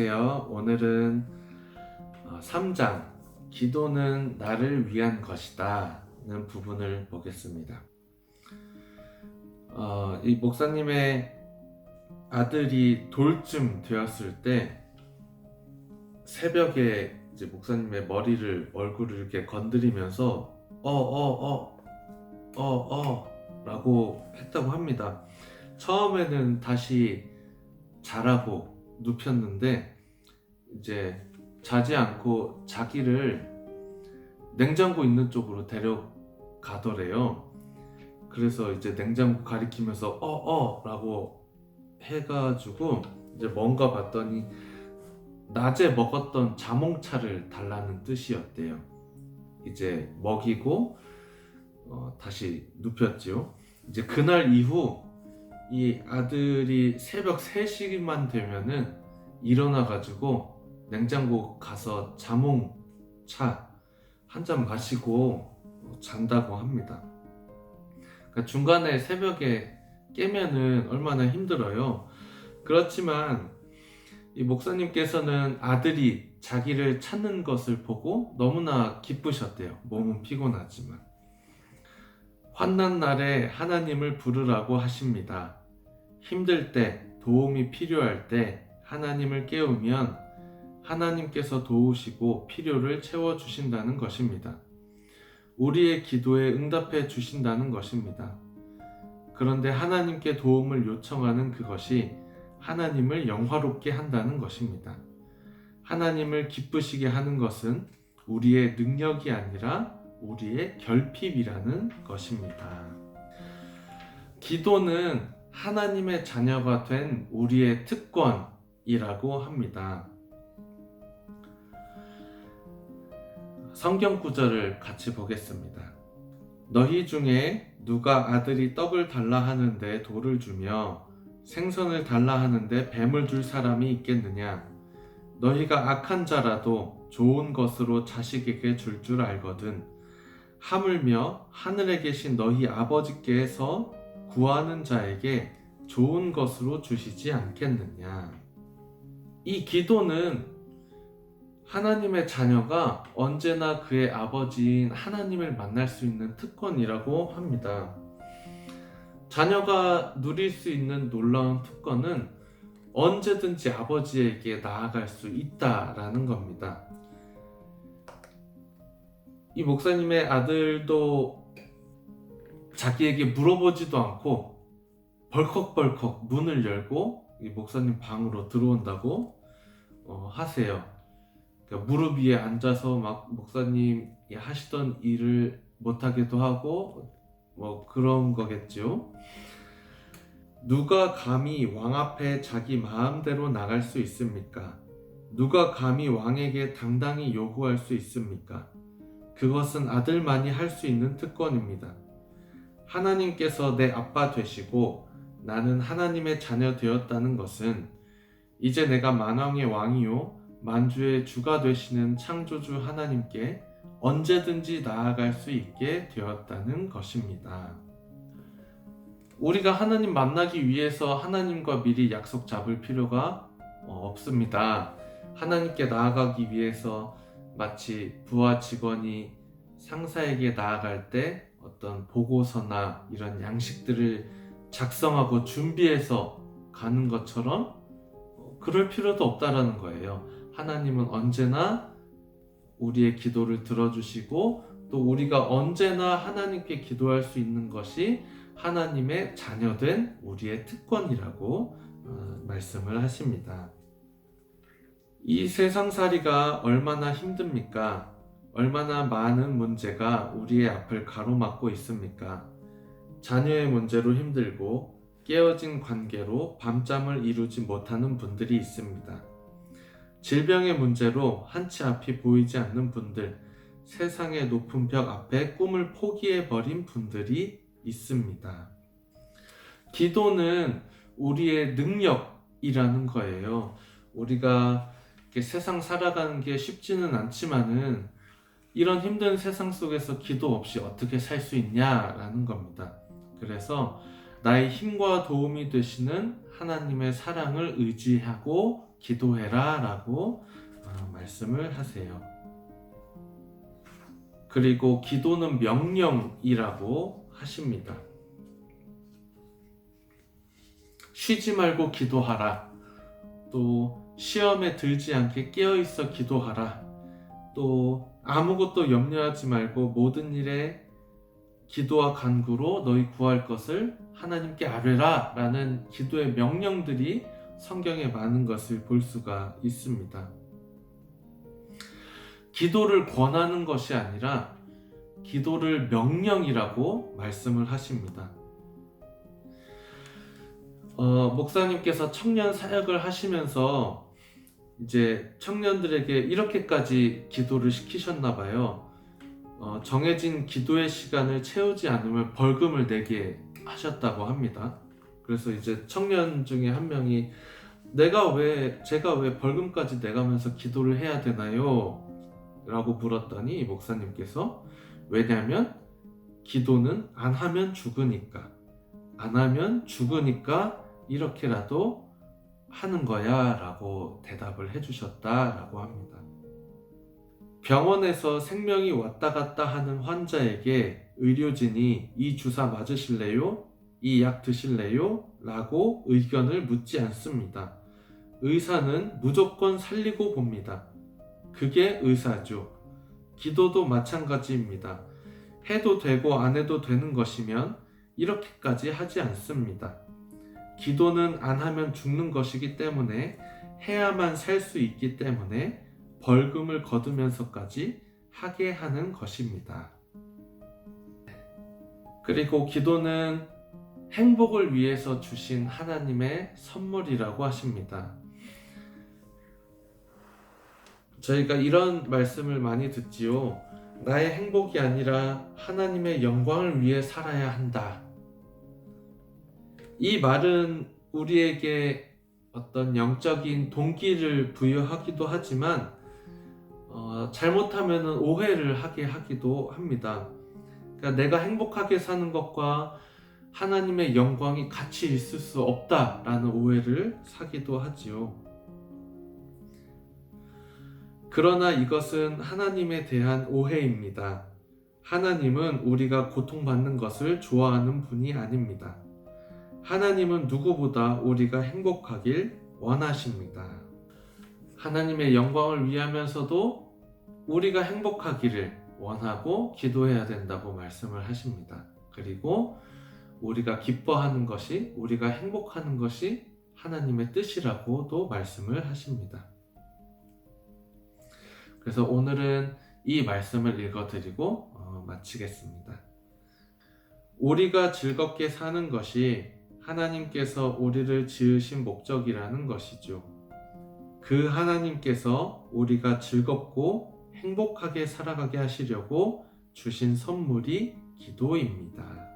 안녕하세요. 오늘은 3장 기도는 나를 위한 것이다 는 부분을 보겠습니다. 이 목사님의 아들이 돌쯤 되었을 때 새벽에 이제 목사님의 얼굴을 이렇게 건드리면서 라고 했다고 합니다. 처음에는 다시 자라고 눕혔는데 이제 자지 않고 자기를 냉장고 있는 쪽으로 데려가더래요. 그래서 이제 냉장고 가리키면서 라고 해가지고 이제 뭔가 봤더니 낮에 먹었던 자몽차를 달라는 뜻이었대요. 이제 먹이고 다시 눕혔지요. 이제 그날 이후 이 아들이 새벽 3시만 되면은 일어나가지고 냉장고 가서 자몽차 한 잔 마시고 잔다고 합니다. 그러니까 중간에 새벽에 깨면은 얼마나 힘들어요. 그렇지만 이 목사님께서는 아들이 자기를 찾는 것을 보고 너무나 기쁘셨대요. 몸은 피곤하지만. 환난 날에 하나님을 부르라고 하십니다. 힘들 때, 도움이 필요할 때 하나님을 깨우면 하나님께서 도우시고 필요를 채워주신다는 것입니다. 우리의 기도에 응답해 주신다는 것입니다. 그런데 하나님께 도움을 요청하는 그것이 하나님을 영화롭게 한다는 것입니다. 하나님을 기쁘시게 하는 것은 우리의 능력이 아니라 우리의 결핍이라는 것입니다. 기도는 하나님의 자녀가 된 우리의 특권이라고 합니다. 성경 구절을 같이 보겠습니다. 너희 중에 누가 아들이 떡을 달라 하는데 돌을 주며 생선을 달라 하는데 뱀을 줄 사람이 있겠느냐? 너희가 악한 자라도 좋은 것으로 자식에게 줄 줄 알거든. 하물며 하늘에 계신 너희 아버지께서 구하는 자에게 좋은 것으로 주시지 않겠느냐. 이 기도는 하나님의 자녀가 언제나 그의 아버지인 하나님을 만날 수 있는 특권이라고 합니다. 자녀가 누릴 수 있는 놀라운 특권은 언제든지 아버지에게 나아갈 수 있다라는 겁니다. 이 목사님의 아들도 자기에게 물어보지도 않고 벌컥벌컥 문을 열고 이 목사님 방으로 들어온다고 하세요. 그러니까 무릎 위에 앉아서 막 목사님이 하시던 일을 못하게도 하고 뭐 그런 거겠죠. 누가 감히 왕 앞에 자기 마음대로 나갈 수 있습니까? 누가 감히 왕에게 당당히 요구할 수 있습니까? 그것은 아들만이 할 수 있는 특권입니다. 하나님께서 내 아빠 되시고 나는 하나님의 자녀 되었다는 것은 이제 내가 만왕의 왕이요 만주의 주가 되시는 창조주 하나님께 언제든지 나아갈 수 있게 되었다는 것입니다. 우리가 하나님 만나기 위해서 하나님과 미리 약속 잡을 필요가 없습니다. 하나님께 나아가기 위해서 마치 부하 직원이 상사에게 나아갈 때 어떤 보고서나 이런 양식들을 작성하고 준비해서 가는 것처럼 그럴 필요도 없다라는 거예요. 하나님은 언제나 우리의 기도를 들어주시고 또 우리가 언제나 하나님께 기도할 수 있는 것이 하나님의 자녀된 우리의 특권이라고 말씀을 하십니다. 이 세상살이가 얼마나 힘듭니까? 얼마나 많은 문제가 우리의 앞을 가로막고 있습니까? 자녀의 문제로 힘들고 깨어진 관계로 밤잠을 이루지 못하는 분들이 있습니다. 질병의 문제로 한치 앞이 보이지 않는 분들, 세상의 높은 벽 앞에 꿈을 포기해버린 분들이 있습니다. 기도는 우리의 능력이라는 거예요. 우리가 이렇게 세상 살아가는 게 쉽지는 않지만은 이런 힘든 세상 속에서 기도 없이 어떻게 살 수 있냐라는 겁니다. 그래서 나의 힘과 도움이 되시는 하나님의 사랑을 의지하고 기도해라 라고 말씀을 하세요. 그리고 기도는 명령이라고 하십니다. 쉬지 말고 기도하라. 또 시험에 들지 않게 깨어있어 기도하라. 또 아무것도 염려하지 말고 모든 일에 기도와 간구로 너희 구할 것을 하나님께 아뢰라 라는 기도의 명령들이 성경에 많은 것을 볼 수가 있습니다. 기도를 권하는 것이 아니라 기도를 명령이라고 말씀을 하십니다. 목사님께서 청년 사역을 하시면서 이제 청년들에게 이렇게까지 기도를 시키셨나 봐요. 정해진 기도의 시간을 채우지 않으면 벌금을 내게 하셨다고 합니다. 그래서 이제 청년 중에 한 명이 제가 왜 벌금까지 내가면서 기도를 해야 되나요? 라고 물었더니 목사님께서 왜냐하면 기도는 안 하면 죽으니까 이렇게라도 하는 거야 라고 대답을 해주셨다라고 합니다. 병원에서 생명이 왔다 갔다 하는 환자에게 의료진이 이 주사 맞으실래요? 이 약 드실래요? 라고 의견을 묻지 않습니다. 의사는 무조건 살리고 봅니다. 그게 의사죠. 기도도 마찬가지입니다. 해도 되고 안 해도 되는 것이면 이렇게까지 하지 않습니다. 기도는 안 하면 죽는 것이기 때문에 해야만 살 수 있기 때문에 벌금을 거두면서까지 하게 하는 것입니다. 그리고 기도는 행복을 위해서 주신 하나님의 선물이라고 하십니다. 저희가 이런 말씀을 많이 듣지요. 나의 행복이 아니라 하나님의 영광을 위해 살아야 한다. 이 말은 우리에게 어떤 영적인 동기를 부여하기도 하지만 잘못하면 오해를 하게 하기도 합니다. 그러니까 내가 행복하게 사는 것과 하나님의 영광이 같이 있을 수 없다라는 오해를 사기도 하지요. 그러나 이것은 하나님에 대한 오해입니다. 하나님은 우리가 고통받는 것을 좋아하는 분이 아닙니다. 하나님은 누구보다 우리가 행복하길 원하십니다. 하나님의 영광을 위하면서도 우리가 행복하기를 원하고 기도해야 된다고 말씀을 하십니다. 그리고 우리가 기뻐하는 것이, 우리가 행복하는 것이 하나님의 뜻이라고도 말씀을 하십니다. 그래서 오늘은 이 말씀을 읽어드리고 마치겠습니다. 우리가 즐겁게 사는 것이 하나님께서 우리를 지으신 목적이라는 것이죠. 그 하나님께서 우리가 즐겁고 행복하게 살아가게 하시려고 주신 선물이 기도입니다.